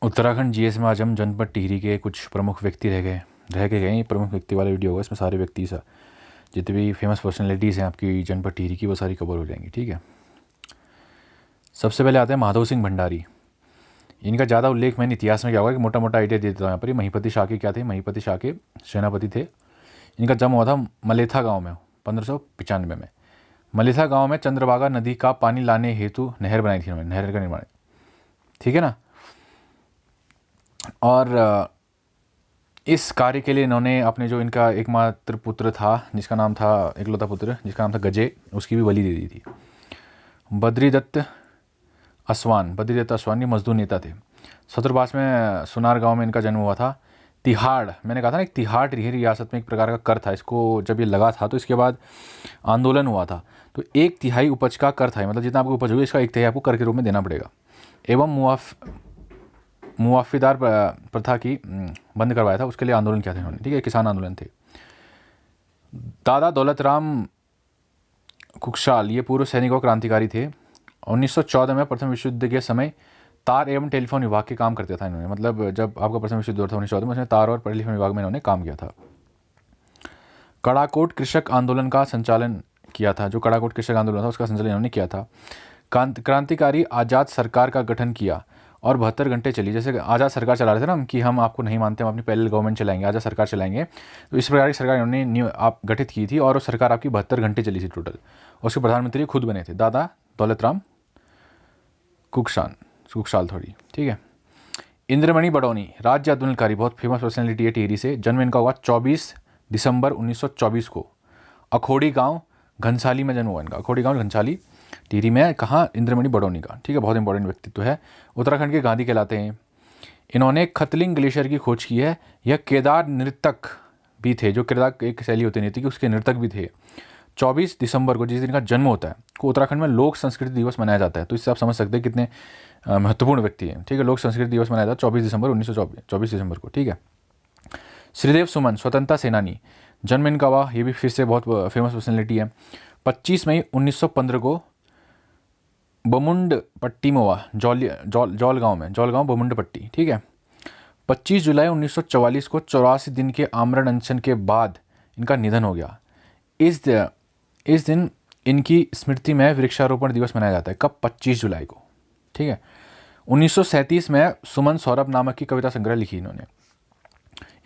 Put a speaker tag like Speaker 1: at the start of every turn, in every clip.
Speaker 1: Uttarakhand GS में आज हम जनपद टिहरी के कुछ प्रमुख व्यक्ति रह के गए। ये प्रमुख व्यक्ति वाला वीडियो होगा, इसमें सारे व्यक्ति सा जितने भी फेमस पर्सनैलिटीज़ हैं आपकी जनपद टिहरी की वो सारी कवर हो जाएंगी। ठीक है, सबसे पहले आते हैं माधव सिंह भंडारी। इनका ज़्यादा उल्लेख मैंने इतिहास में क्या होगा कि मोटा मोटा आइडिया दे देता हूँ यहाँ पर। ये महीपति शाह के क्या थे, महीपति शाह के सेनापति थे। इनका जन्म हुआ था मलेथा गाँव में 1595 में। मलेथा गाँव में चंद्रभागा नदी का पानी लाने हेतु नहर बनाई थी उन्होंने, नहर का निर्माण। ठीक है ना। और इस कार्य के लिए इन्होंने अपने जो इनका एकमात्र पुत्र था जिसका नाम था, इकलौता पुत्र जिसका नाम था गजे, उसकी भी बलि दे दी थी। बद्रीदत्त असवान ये मजदूर नेता थे। सतरबास में सुनार गांव में इनका जन्म हुआ था। तिहाड़, मैंने कहा था ना, एक तिहाड़ टिहरी रियासत में एक प्रकार का कर था। इसको जब ये लगा था तो इसके बाद आंदोलन हुआ था। तो 1/3 उपज का कर था, मतलब जितना आपको उपज हुई इसका 1/3 आपको कर के रूप में देना पड़ेगा। एवं मुआफ़ीदार प्रथा की बंद करवाया था, उसके लिए आंदोलन किया था इन्होंने। ठीक है, किसान आंदोलन थे। दादा दौलत राम कुकशाल ये पूर्व सैनिक और क्रांतिकारी थे। 1914 में प्रथम विश्व युद्ध के समय तार एवं टेलीफोन विभाग के काम करते था इन्होंने। मतलब जब आपका प्रथम विश्व युद्ध था 1914 में, उसमें तार और टेलीफोन विभाग में इन्होंने काम किया था। कड़ाकोट कृषक आंदोलन का संचालन किया था। जो कड़ाकोट कृषक आंदोलन था उसका संचालन इन्होंने किया था। क्रांतिकारी आज़ाद सरकार का गठन किया और 72 घंटे चली। जैसे आज़ाद सरकार चला रहे थे ना कि हम आपको नहीं मानते, हम अपनी पैरेलल गवर्नमेंट चलाएंगे, आज़ाद सरकार चलाएंगे। तो इस प्रकार की सरकार इन्होंने आप गठित की थी और उस सरकार आपकी 72 घंटे चली थी टोटल। उसके प्रधानमंत्री खुद बने थे, दादा दौलत राम कुकशाल थोड़ी। ठीक है। इंद्रमणि बडौनी राज्य आंदोलनकारी, बहुत फेमस पर्सनैलिटी है टिहरी से। जन्म इनका हुआ 24 दिसंबर 1924 को। अखोड़ी गाँव घनसाली में जन्म हुआ इनका। अखोड़ी गाँव घनसाली टिहरी में, कहाँ, इंद्रमणि बडौनी का। ठीक है, बहुत इंपॉर्टेंट व्यक्तित्व है। उत्तराखंड के गांधी कहलाते हैं। इन्होंने खतलिंग ग्लेशियर की खोज की है। यह केदार नृतक भी थे। जो केदार एक शैली होती है नृत्य की, उसके नृतक भी थे। 24 दिसंबर को, जिस दिन का जन्म होता है, को उत्तराखंड में लोक संस्कृति दिवस मनाया जाता है। तो इससे आप समझ सकते हैं कितने महत्वपूर्ण व्यक्ति हैं। ठीक है, लोक संस्कृति दिवस मनाया जाता है 24 दिसंबर 1924 को। ठीक है। श्रीदेव सुमन स्वतंत्रता सेनानी, जन्म इनका हुआ, ये भी फिर से बहुत फेमस पर्सनैलिटी है। 25 मई 1915 को बमुंड पट्टी में हुआ, जौलगांव बमुंड पट्टी। ठीक है। 25 जुलाई 1944 को 84 दिन के आमरण अनशन के बाद इनका निधन हो गया। इस दिन इनकी स्मृति में वृक्षारोपण दिवस मनाया जाता है। कब? 25 जुलाई को। ठीक है। 1937 में सुमन सौरभ नामक की कविता संग्रह लिखी इन्होंने।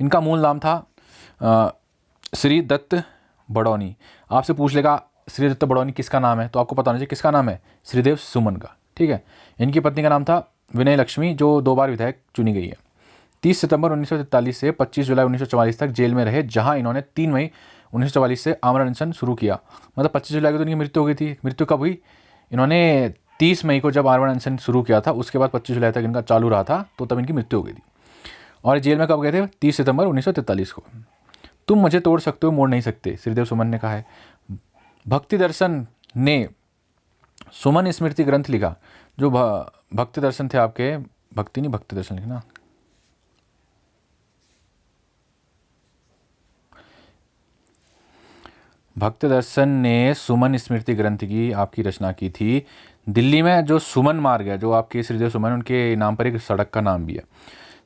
Speaker 1: इनका मूल नाम था श्री दत्त बडौनी। आपसे पूछ लेगा श्री दत्त बडौनी किसका नाम है, तो आपको पता होना चाहिए किसका नाम है, श्रीदेव सुमन का। ठीक है। इनकी पत्नी का नाम था विनय लक्ष्मी, जो 2 बार विधायक चुनी गई है। 30 सितंबर 1943 से 25 जुलाई 1944 तक जेल में रहे, जहां इन्होंने 3 मई 1944 से आमरण अनशन शुरू किया। मतलब 25 जुलाई को तो इनकी मृत्यु हो गई थी। मृत्यु कब हुई? इन्होंने 30 मई को जब आमरण अनशन शुरू किया था, उसके बाद 25 जुलाई तक इनका चालू रहा था, तो तब इनकी मृत्यु हो गई थी। और जेल में कब गए थे? 30 सितंबर 1943 को। तुम मुझे तोड़ सकते हो, मोड़ नहीं सकते, श्रीदेव सुमन ने कहा है। भक्ति दर्शन ने सुमन स्मृति ग्रंथ लिखा। जो भक्ति दर्शन थे आपके, भक्ति नहीं भक्ति दर्शन लिखना, भक्त दर्शन ने सुमन स्मृति ग्रंथ की आपकी रचना की थी। दिल्ली में जो सुमन मार्ग है, जो आपके श्रीदेव सुमन, उनके नाम पर एक सड़क का नाम भी है।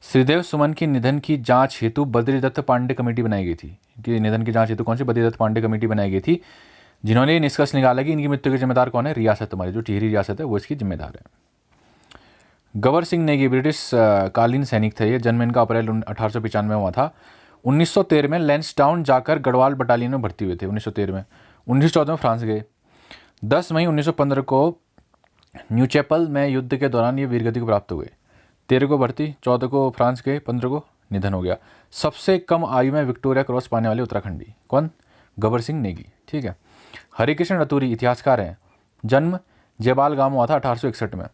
Speaker 1: श्रीदेव सुमन के निधन की जांच हेतु बद्रीदत्त पांडे कमेटी बनाई गई थी। इनके निधन की जांच हेतु कौन सी? बद्रीदत्त पांडे कमेटी बनाई गई थी, जिन्होंने निष्कर्ष निकाला कि इनकी मृत्यु के जिम्मेदार कौन है? रियासत, हमारी जो टिहरी रियासत है वो इसकी जिम्मेदार है। गबर सिंह नेगी ब्रिटिश कालीन सैनिक थे। ये जन्म इनका अप्रैल 1895 में हुआ था। 1913 में लैंसडाउन जाकर गढ़वाल बटालियन में भर्ती हुए थे 1913 में। 1914 में फ्रांस गए। 10 मई 1915 को न्यूचैपल में युद्ध के दौरान ये वीरगति को प्राप्त हुए। 13 को भर्ती, 14 को फ्रांस गए, 15 को निधन हो गया। सबसे कम आयु में विक्टोरिया क्रॉस पाने वाले उत्तराखंडी कौन? गबर सिंह नेगी। ठीक है। हरिकृष्ण रतूरी इतिहासकार हैं। जन्म जयबाल गांव में हुआ था 1861 में।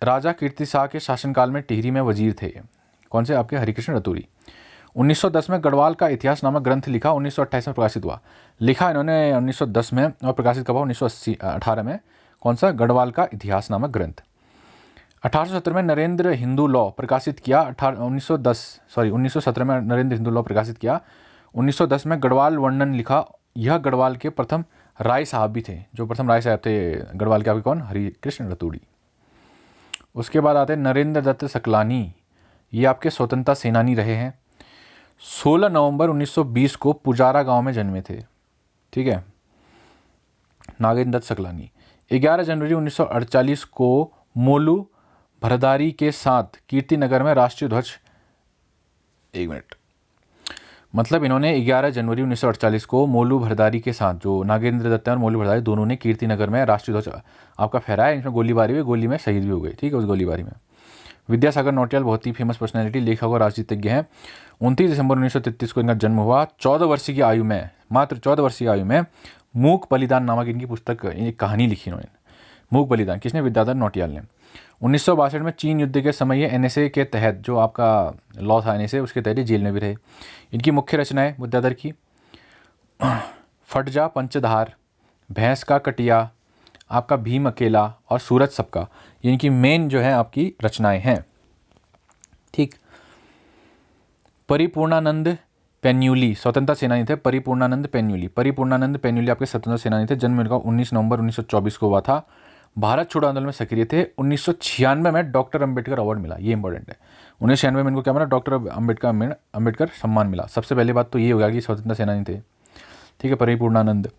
Speaker 1: राजा कीर्ति शाह के शासनकाल में टिहरी में वजीर थे। कौन से? आपके हरिकृष्ण रतूरी। 1910 में गढ़वाल का इतिहास नामक ग्रंथ लिखा, 1928 में प्रकाशित हुआ। लिखा इन्होंने 1910 में और प्रकाशित कब हुआ? 1918 में। कौन सा? गढ़वाल का इतिहास नामक ग्रंथ। 1870 में नरेंद्र हिंदू लॉ प्रकाशित किया। 1917 में नरेंद्र हिंदू लॉ प्रकाशित किया। 1910 में गढ़वाल वर्णन लिखा। यह गढ़वाल के प्रथम राय साहब भी थे। जो प्रथम राय साहब थे गढ़वाल के, आपके कौन? हरिकृष्ण रतूड़ी। उसके बाद आते हैं नरेंद्र दत्त सकलानी, ये आपके स्वतंत्रता सेनानी रहे हैं। 16 नवंबर 1920 को पुजारा गांव में जन्मे थे, ठीक है, नागेंद्र दत्त सकलानी। 11 जनवरी 1948 को मोलू भरदारी के साथ कीर्तिनगर में राष्ट्रीय ध्वज, एक मिनट, मतलब इन्होंने 11 जनवरी 1948 को मोलू भरदारी के साथ, जो नागेंद्र दत्त और मोलू भरदारी दोनों ने कीर्तिनगर में राष्ट्रीय ध्वज आपका फहराया। इनमें गोलीबारी हुई, गोली में शहीद भी हो गए, ठीक है, उस गोलीबारी में। विद्यासागर नौटियाल बहुत ही फेमस पर्सनैलिटी, लेखक और राजनीतिज्ञ हैं। 29 दिसंबर 1933 को इनका जन्म हुआ। 14 वर्ष की आयु में, मात्र 14 वर्ष की आयु में मूक बलिदान नामक इनकी पुस्तक, एक कहानी लिखी इन्होंने, मूक बलिदान। किसने? विद्याधर नौटियाल ने। 1962 में चीन युद्ध के समय ये एनएसए के तहत, जो आपका लॉ था एनएसए, उसके तहत जेल में भी रहे। इनकी मुख्य रचनाएं विद्याधर की फट जा पंचधार, भैंस का कटिया, आपका भीम अकेला और सूरज सबका, ये इनकी मेन जो है आपकी रचनाएं हैं, ठीक। परिपूर्णानंद पेन्यूली स्वतंत्रता सेनानी थे। परिपूर्णानंद पेन्यूली आपके स्वतंत्रता सेनानी थे। जन्म इनका 19 नवंबर 1924 को हुआ था। भारत छोड़ो आंदोलन में सक्रिय थे। 1996 में डॉक्टर अंबेडकर अवार्ड मिला, ये इंपॉर्टेंट है। 1996 में इनको क्या मिला? डॉक्टर अंबेडकर सम्मान मिला। सबसे पहली बात तो ये होगा कि स्वतंत्रता सेनानी थे, ठीक है। परिपूर्णानंद।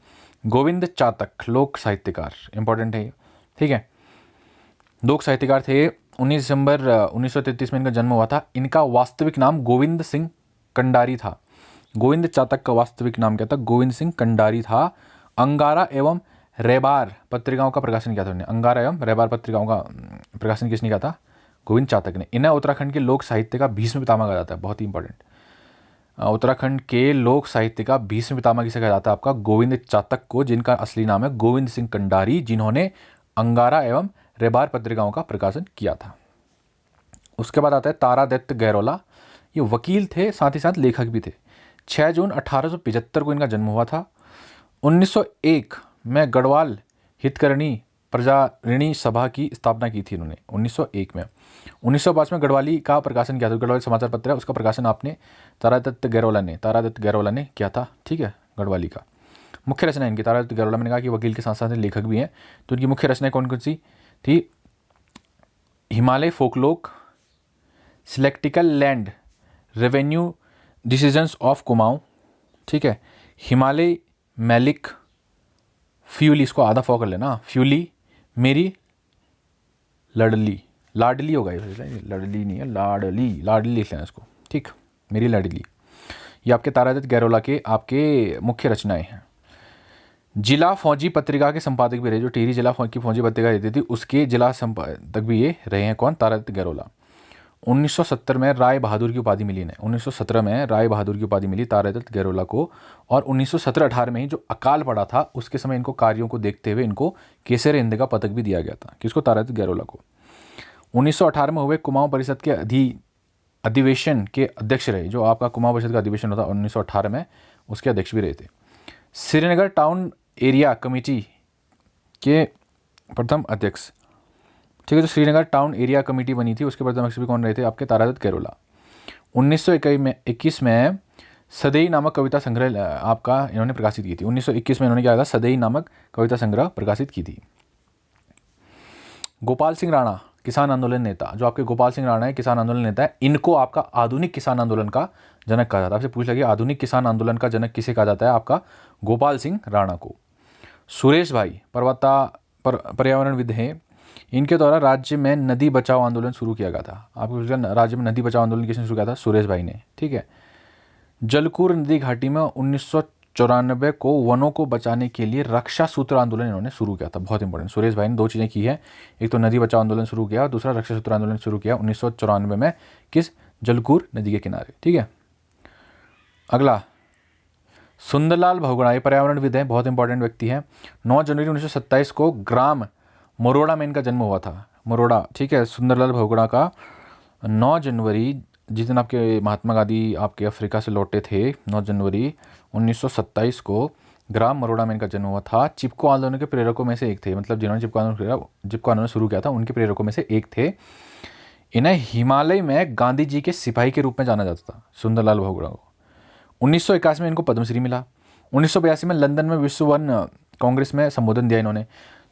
Speaker 1: गोविंद चातक लोक साहित्यकार, इंपॉर्टेंट है, ठीक है, लोक साहित्यकार थे। 19 दिसंबर 1933 में इनका जन्म हुआ था। इनका वास्तविक नाम गोविंद सिंह कंडारी था। गोविंद चातक का वास्तविक नाम क्या था? गोविंद सिंह कंडारी था। अंगारा एवं रेबार पत्रिकाओं का प्रकाशन किया था उन्होंने। अंगारा एवं रेबार पत्रिकाओं का प्रकाशन किसने किया था? गोविंद चातक ने। इन्हें उत्तराखंड के लोक साहित्य का भीष्म पितामह कहा जाता है, बहुत ही इंपॉर्टेंट। उत्तराखंड के लोक साहित्य का भीष्म पितामह किसे कहा जाता है? आपका गोविंद चातक को, जिनका असली नाम है गोविंद सिंह कंडारी, जिन्होंने अंगारा एवं रेबार पत्रिकाओं का प्रकाशन किया था। उसके बाद आता है तारादत्त गैरोला, ये वकील थे, साथ ही साथ लेखक भी थे। 6 जून 1875 को इनका जन्म हुआ था। 1901 में गढ़वाल हितकरणी प्रजारिणी सभा की स्थापना की थी इन्होंने, 1901 में। 1905 में गढ़वाली का प्रकाशन किया था, गढ़वाली समाचार पत्र है, उसका प्रकाशन आपने तारादत्त गैरोला ने किया था, ठीक है, गढ़वाली का। मुख्य रचना इनकी, तारादत्त गैरोला, मैंने कहा कि वकील के साथ साथ लेखक भी हैं, तो इनकी मुख्य रचनाएं कौन कौन सी थी? Himalaya folklore, selected land revenue decisions of Kumaon, ठीक है, हिमालय मैलिक फ्यूली, इसको आधा फॉ कर लेना, फ्यूली मेरी लाडली होगा, लड़ली नहीं है, लाडली लिख लेना इसको, ठीक, मेरी लाडली। ये आपके तारादत्त गैरोला के आपके मुख्य रचनाएं हैं। जिला फौजी पत्रिका के संपादक भी रहे, जो टिहरी जिला की फौजी पत्रिका रहती थी उसके जिला संपादक भी ये रहे हैं। कौन? तारादत्त गैरोला। 1970 में राय बहादुर की उपाधि मिली इन्हें, 1917 में राय बहादुर की उपाधि मिली तारादत्त गैरोला को। और 1917-18 में ही जो अकाल पड़ा था उसके समय इनको कार्यों को देखते हुए इनको केसर हिंद का पदक भी दिया गया था। किसको? तारादत्त गैरोला को। 1918 में हुए कुमाऊं परिषद के अधिवेशन के अध्यक्ष रहे, जो आपका कुमाऊं परिषद का अधिवेशन होता 1918 में, उसके अध्यक्ष भी रहे थे। श्रीनगर टाउन एरिया कमेटी के प्रथम अध्यक्ष, ठीक है, जो श्रीनगर टाउन एरिया कमेटी बनी थी उसके प्रथम अध्यक्ष भी कौन रहे थे? आपके तारादत्त गैरोला। 1921 में सदैई नामक कविता संग्रह आपका इन्होंने प्रकाशित की थी। 1921 में इन्होंने क्या था? सदैई नामक कविता संग्रह प्रकाशित की थी। गोपाल सिंह राणा किसान आंदोलन नेता, जो आपके गोपाल सिंह राणा है किसान आंदोलन नेता है, इनको आपका आधुनिक किसान आंदोलन का जनक कहा जाता है। आपसे पूछ लगे आधुनिक किसान आंदोलन का जनक किसे कहा जाता है? आपका गोपाल सिंह राणा को। सुरेश भाई पर्यावरणविद हैं, इनके द्वारा राज्य में नदी बचाओ आंदोलन शुरू किया गया था। आपको राज्य में नदी बचाओ आंदोलन किसने शुरू किया था? सुरेश भाई ने, ठीक है। जलकूर नदी घाटी में 1994 को वनों को बचाने के लिए रक्षा सूत्र आंदोलन इन्होंने शुरू किया था, बहुत इंपॉर्टेंट। सुरेश भाई ने 2 चीज़ें की है, एक तो नदी बचाओ आंदोलन शुरू किया और दूसरा रक्षा सूत्र आंदोलन शुरू किया 1994 में, किस? जलकूर नदी के किनारे, ठीक है। अगला सुंदरलाल बहुगुणा, ये पर्यावरणविद हैं, बहुत इंपॉर्टेंट व्यक्ति हैं। 9 जनवरी 1927 को ग्राम मरोड़ा में इनका जन्म हुआ था, मरोड़ा, ठीक है। सुंदरलाल बहुगुणा का 9 जनवरी, जिस दिन आपके महात्मा गांधी आपके अफ्रीका से लौटे थे, 9 जनवरी 1927 को ग्राम मरोड़ा में इनका जन्म हुआ था। चिपको आंदोलन के प्रेरकों में से एक थे, मतलब जिन्होंने चिपको आंदोलन शुरू किया था उनके प्रेरकों में से एक थे। इन्हें हिमालय में गांधी जी के सिपाही के रूप में जाना जाता था, सुंदरलाल बहुगुणा को। 1981 में इनको पद्मश्री मिला। 1982 में लंदन में विश्व वन कांग्रेस में संबोधन दिया इन्होंने।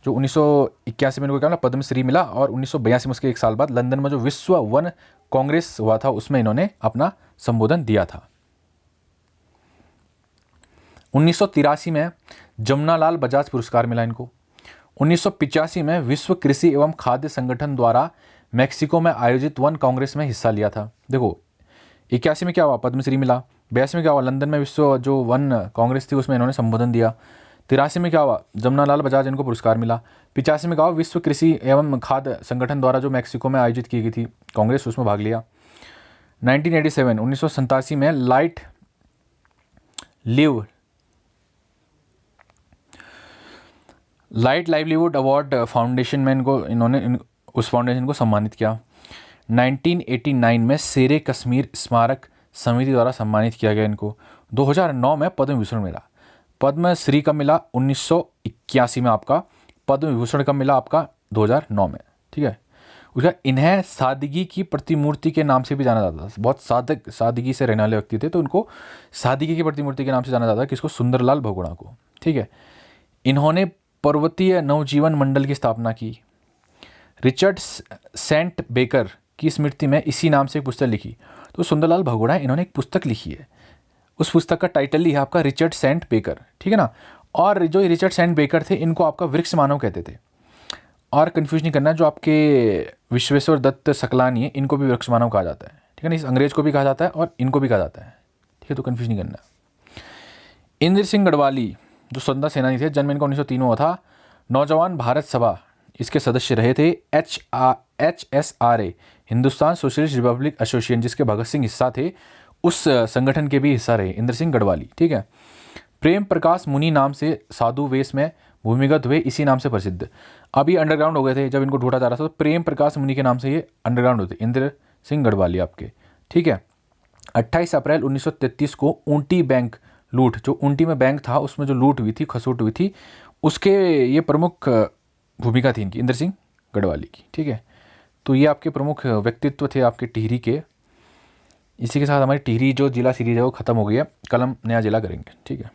Speaker 1: जो 1981 में इनको क्या मिला, पद्मश्री मिला, और 1982 में उसके एक साल बाद लंदन में जो विश्व वन कांग्रेस हुआ था उसमें इन्होंने अपना संबोधन दिया था। 1983 में जमुनालाल बजाज पुरस्कार मिला इनको। 1985 में विश्व कृषि एवं खाद्य संगठन द्वारा मैक्सिको में आयोजित वन कांग्रेस में हिस्सा लिया था। देखो 81 में क्या हुआ, पद्मश्री मिला। 82 में क्या हुआ, लंदन में विश्व जो वन कांग्रेस थी उसमें इन्होंने संबोधन दिया। 83 में क्या हुआ, जमुनालाल बजाज इनको पुरस्कार मिला। 85 में क्या हुआ, विश्व कृषि एवं खाद्य संगठन द्वारा जो मैक्सिको में आयोजित की गई थी कांग्रेस उसमें भाग लिया। 1987 में लाइट लाइवलीहुड अवार्ड फाउंडेशन में इन्होंने उस फाउंडेशन को सम्मानित किया। 1989 में शेरे कश्मीर स्मारक समिति द्वारा सम्मानित किया गया इनको। 2009 में पद्म विभूषण मिला। पद्मश्री कब मिला, 1981 में आपका। पद्म विभूषण कब मिला आपका, 2009 में, ठीक है। उसका इन्हें सादगी की प्रतिमूर्ति के नाम से भी जाना जाता था। बहुत सादगी से रहने वाले व्यक्ति थे तो उनको सादगी की प्रतिमूर्ति के नाम से जाना जाता है, किसको, सुंदरलाल बहुगुणा को, ठीक है। इन्होंने पर्वतीय नवजीवन मंडल की स्थापना की। रिचर्ड सेंट बेकर की स्मृति में इसी नाम से एक पुस्तक लिखी। तो सुंदरलाल बहुगुणा इन्होंने एक पुस्तक लिखी है, उस पुस्तक का टाइटल ही है आपका रिचर्ड सेंट बेकर, ठीक है ना। और जो रिचर्ड सेंट बेकर थे इनको आपका वृक्ष मानव कहते थे। और कन्फ्यूज नहीं करना, जो आपके विश्वेश्वर दत्त सकलानी है इनको भी वृक्ष मानव कहा जाता है, ठीक है ना। इस अंग्रेज को भी कहा जाता है और इनको भी कहा जाता है, ठीक है, तो कन्फ्यूज नहीं करना। इंद्र सिंह गढ़वाली जो स्वतंत्रता सेनानी थे, जन्म इनका 1903 में हुआ था। नौजवान भारत सभा इसके सदस्य रहे थे। HSRA Hindustan socialist Republic association जिसके भगत सिंह हिस्सा थे, उस संगठन के भी हिस्सा रहे इंद्र सिंह गढ़वाली, ठीक है। प्रेम प्रकाश मुनि नाम से साधु वेश में भूमिगत हुए, इसी नाम से प्रसिद्ध। अभी अंडरग्राउंड हो गए थे जब इनको ढूंढा जा रहा था, तो प्रेम प्रकाश मुनि के नाम से ये अंडरग्राउंड होते इंद्र सिंह गढ़वाली आपके, ठीक है। 28 अप्रैल 1933 को ऊंटी बैंक लूट, जो ऊंटी में बैंक था उसमें जो लूट हुई थी, खसोट हुई थी, उसके ये प्रमुख भूमिका थी इनकी, इंद्र सिंह गढ़वाली की, ठीक है। तो ये आपके प्रमुख व्यक्तित्व थे आपके टिहरी के। इसी के साथ हमारी टिहरी जो जिला सीरीज है वो ख़त्म हो गई है। कल हम नया जिला करेंगे, ठीक है।